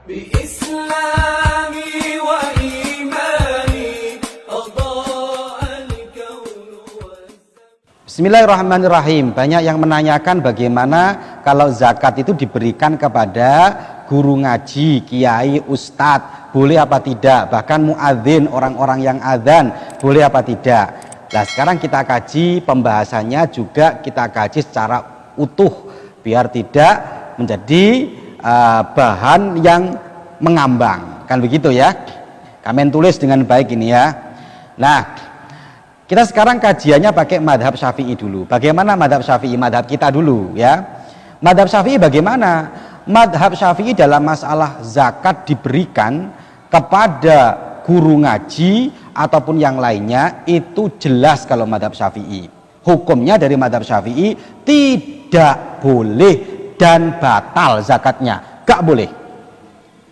بإسلامي وإيماني أضاء الكون Bismillahirrahmanirrahim. Banyak yang menanyakan bagaimana kalau zakat itu diberikan kepada guru ngaji, kiai, ustadz, boleh apa tidak? Bahkan muadzin, orang-orang yang adzan, boleh apa tidak? Nah, sekarang kita kaji pembahasannya, juga kita kaji secara utuh biar tidak menjadi bahan yang mengambang, kan begitu ya? Kalian tulis dengan baik ini ya. Nah, kita sekarang kajiannya pakai madhab Syafi'i dulu. Bagaimana madhab Syafi'i? Madhab kita dulu ya. Madhab Syafi'i bagaimana? Madhab Syafi'i dalam masalah zakat diberikan kepada guru ngaji ataupun yang lainnya, itu jelas kalau madhab Syafi'i. Hukumnya dari madhab Syafi'i tidak boleh dan batal zakatnya. Gak boleh.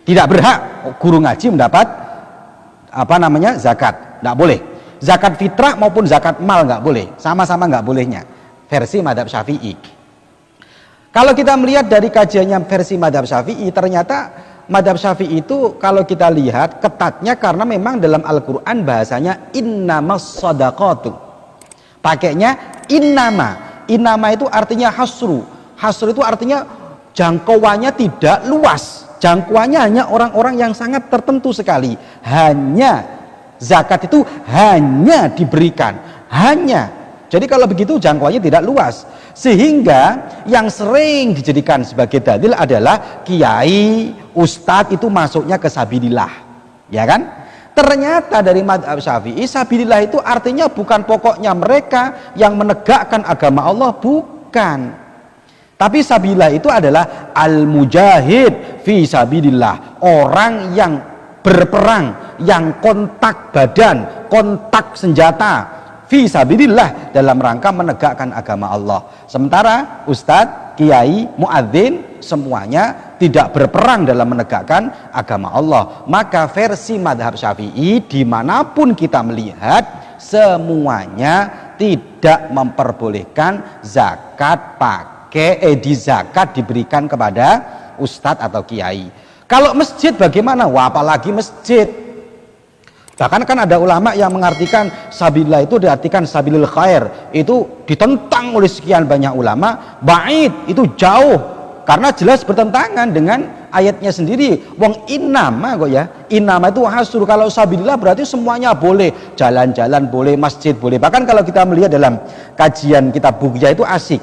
Tidak berhak guru ngaji mendapat zakat. Gak boleh. Zakat fitrah maupun zakat mal nggak boleh, sama-sama nggak bolehnya, versi madhab Syafi'i. Kalau kita melihat dari kajiannya versi madhab Syafi'i, ternyata madhab Syafi'i itu kalau kita lihat ketatnya karena memang dalam Al-Quran bahasanya innamas shadaqatu, pakainya innama. Innama itu artinya hasru. Hasru itu artinya jangkauannya tidak luas, jangkauannya hanya orang-orang yang sangat tertentu sekali. Hanya zakat itu hanya diberikan, hanya. Jadi kalau begitu jangkauannya tidak luas, sehingga yang sering dijadikan sebagai dalil adalah kiai, ustadz itu masuknya ke sabilillah, ya kan? Ternyata dari madhab Syafi'i, sabilillah itu artinya bukan pokoknya mereka yang menegakkan agama Allah, bukan. Tapi sabilillah itu adalah al-mujahid fi sabilillah, orang yang berperang, yang kontak badan, kontak senjata fi sabilillah dalam rangka menegakkan agama Allah. Sementara ustadz, kiai, muadzin semuanya tidak berperang dalam menegakkan agama Allah. Maka versi madhab Syafi'i dimanapun kita melihat, semuanya tidak memperbolehkan zakat di zakat diberikan kepada ustadz atau kiai. Kalau masjid bagaimana? Wah, apalagi masjid. Bahkan kan ada ulama yang mengartikan sabilillah itu diartikan sabilil khair. Itu ditentang oleh sekian banyak ulama. Ba'id itu jauh, karena jelas bertentangan dengan ayatnya sendiri. Wong innama kok ya. Innama itu hasur. Kalau sabilillah berarti semuanya boleh. Jalan-jalan boleh, masjid boleh. Bahkan kalau kita melihat dalam kajian kitab Bughya itu asik.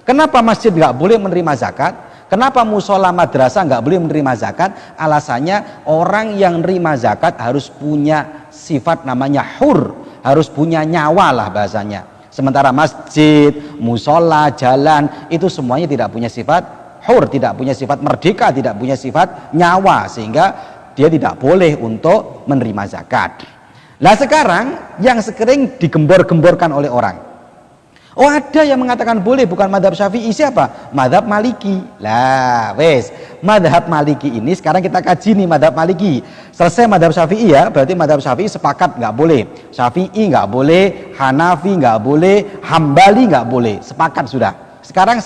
Kenapa masjid nggak boleh menerima zakat? Kenapa musola madrasah nggak boleh menerima zakat? Alasannya orang yang menerima zakat harus punya sifat namanya hur, harus punya nyawa lah bahasanya. Sementara masjid, musola, jalan itu semuanya tidak punya sifat hur, tidak punya sifat merdeka, tidak punya sifat nyawa, sehingga dia tidak boleh untuk menerima zakat. Nah sekarang yang sering digembor-gemborkan oleh orang, oh ada yang mengatakan boleh, bukan madhab Syafi'i, siapa? Madhab Maliki. Lah wes, madhab Maliki ini sekarang kita kaji nih madhab Maliki. Selesai madhab Syafi'i ya, berarti madhab Syafi'i sepakat nggak boleh. Syafi'i nggak boleh, Hanafi nggak boleh, Hambali nggak boleh. Sepakat sudah. Sekarang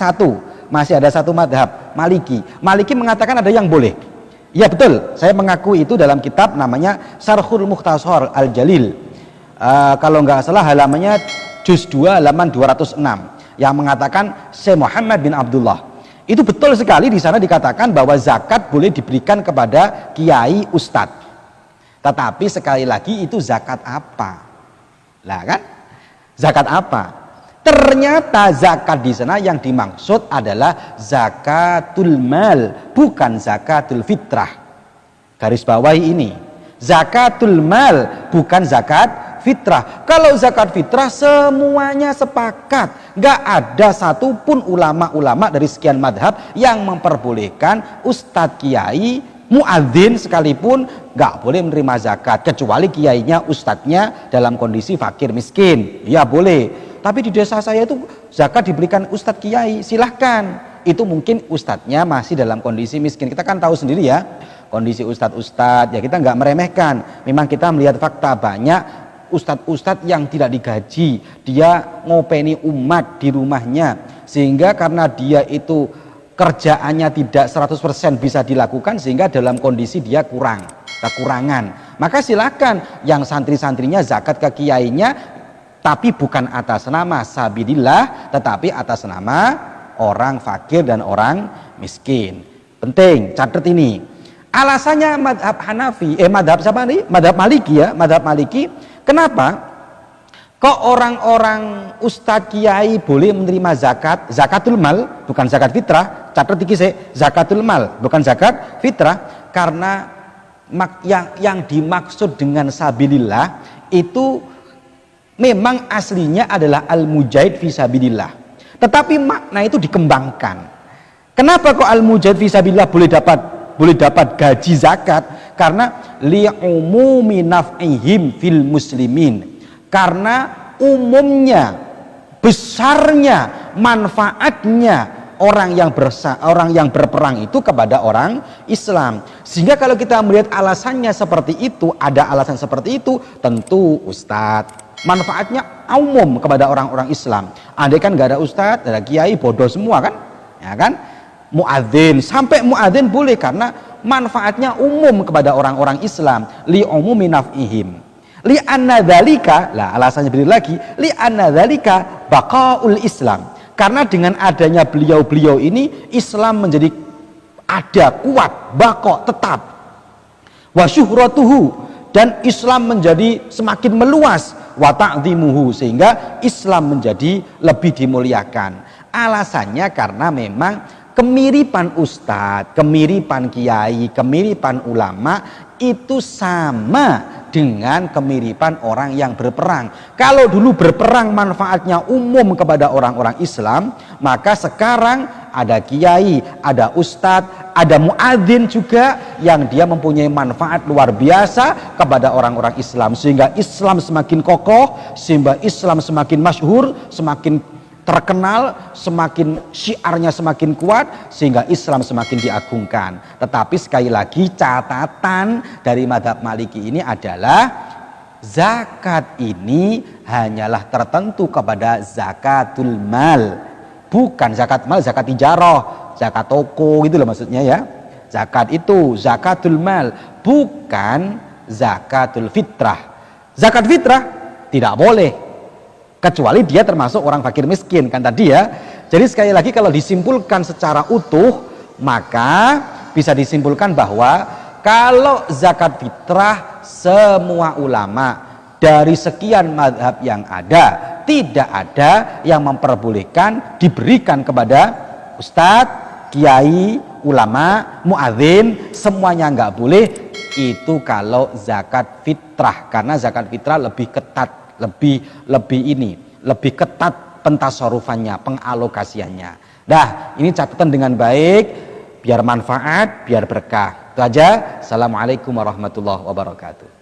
masih ada satu madhab, Maliki. Maliki mengatakan ada yang boleh. Ya betul, saya mengakui itu dalam kitab namanya Syarhul Mukhtasar Al-Jalil. Kalau nggak salah halamannya Juz 2 halaman 206 yang mengatakan Syekh Muhammad bin Abdullah. Itu betul sekali, di sana dikatakan bahwa zakat boleh diberikan kepada kiai, ustadz. Tetapi sekali lagi itu zakat apa? Lah kan? Zakat apa? Ternyata zakat di sana yang dimaksud adalah zakatul mal, bukan zakatul fitrah. Garis bawahi ini. Zakatul mal, bukan zakat fitrah. Kalau zakat fitrah semuanya sepakat, nggak ada satupun ulama-ulama dari sekian madhab yang memperbolehkan ustadz, kiai, muadzin sekalipun nggak boleh menerima zakat, kecuali kiainya, ustadznya dalam kondisi fakir miskin, ya boleh. Tapi di desa saya itu zakat diberikan ustadz, kiai, silahkan. Itu mungkin ustadznya masih dalam kondisi miskin. Kita kan tahu sendiri ya kondisi ustadz-ustadz, ya kita nggak meremehkan. Memang kita melihat fakta banyak ustadz-ustadz yang tidak digaji, dia ngopeni umat di rumahnya, sehingga karena dia itu kerjaannya tidak 100% bisa dilakukan sehingga dalam kondisi dia kekurangan, maka silakan yang santri-santrinya zakat ke kiainya, tapi bukan atas nama sabilillah, tetapi atas nama orang fakir dan orang miskin. Penting, catat ini. Alasannya madhab Hanafi, madhab Maliki ya, madhab Maliki. Kenapa? Kok orang-orang ustadz kiai boleh menerima zakatul mal, bukan zakat fitrah? Catat iki sih, zakatul mal, bukan zakat fitrah. Karena yang dimaksud dengan sabilillah itu memang aslinya adalah al-mujahid fi sabilillah. Tetapi makna itu dikembangkan. Kenapa kok al-mujahid fi sabilillah boleh dapat gaji zakat? Karena li'umumi naf'ihim fil muslimin. Karena umumnya, besarnya, manfaatnya orang yang berperang itu kepada orang Islam. Sehingga kalau kita melihat alasannya seperti itu, ada alasan seperti itu, tentu ustadz, manfaatnya umum kepada orang-orang Islam. Andai kan gak ada ustadz, ada kiai, bodoh semua kan, ya kan? Muadzin, sampai muadzin boleh karena manfaatnya umum kepada orang-orang Islam. Li umumi naf'ihim. Li anna dzalika, lah alasannya beri lagi, li anna dzalika baqaul Islam. Karena dengan adanya beliau-beliau ini Islam menjadi ada, kuat, baqa, tetap. Wa syuhratuhu, dan Islam menjadi semakin meluas, wa ta'dhimuhu, sehingga Islam menjadi lebih dimuliakan. Alasannya karena memang kemiripan ustadz, kemiripan kiai, kemiripan ulama itu sama dengan kemiripan orang yang berperang. Kalau dulu berperang manfaatnya umum kepada orang-orang Islam, maka sekarang ada kiai, ada ustadz, ada muadzin juga yang dia mempunyai manfaat luar biasa kepada orang-orang Islam, sehingga Islam semakin kokoh, sehingga Islam semakin masyhur, semakin terkenal, semakin syiarnya semakin kuat, sehingga Islam semakin diagungkan. Tetapi sekali lagi catatan dari madhab Maliki ini adalah zakat ini hanyalah tertentu kepada zakatul mal, bukan zakat mal, zakat tijarah, zakat toko gitu loh maksudnya ya. Zakat itu zakatul mal, bukan zakatul fitrah. Zakat fitrah tidak boleh, kecuali dia termasuk orang fakir miskin kan tadi ya. Jadi sekali lagi kalau disimpulkan secara utuh, maka bisa disimpulkan bahwa kalau zakat fitrah semua ulama dari sekian madhab yang ada, tidak ada yang memperbolehkan diberikan kepada ustadz, kiai, ulama, muadzin, semuanya nggak boleh. Itu kalau zakat fitrah, karena zakat fitrah lebih ketat, lebih ketat pentasorufannya, pengalokasiannya. Dah, ini catatan dengan baik, biar manfaat, biar berkah. Itu aja. Assalamualaikum warahmatullahi wabarakatuh.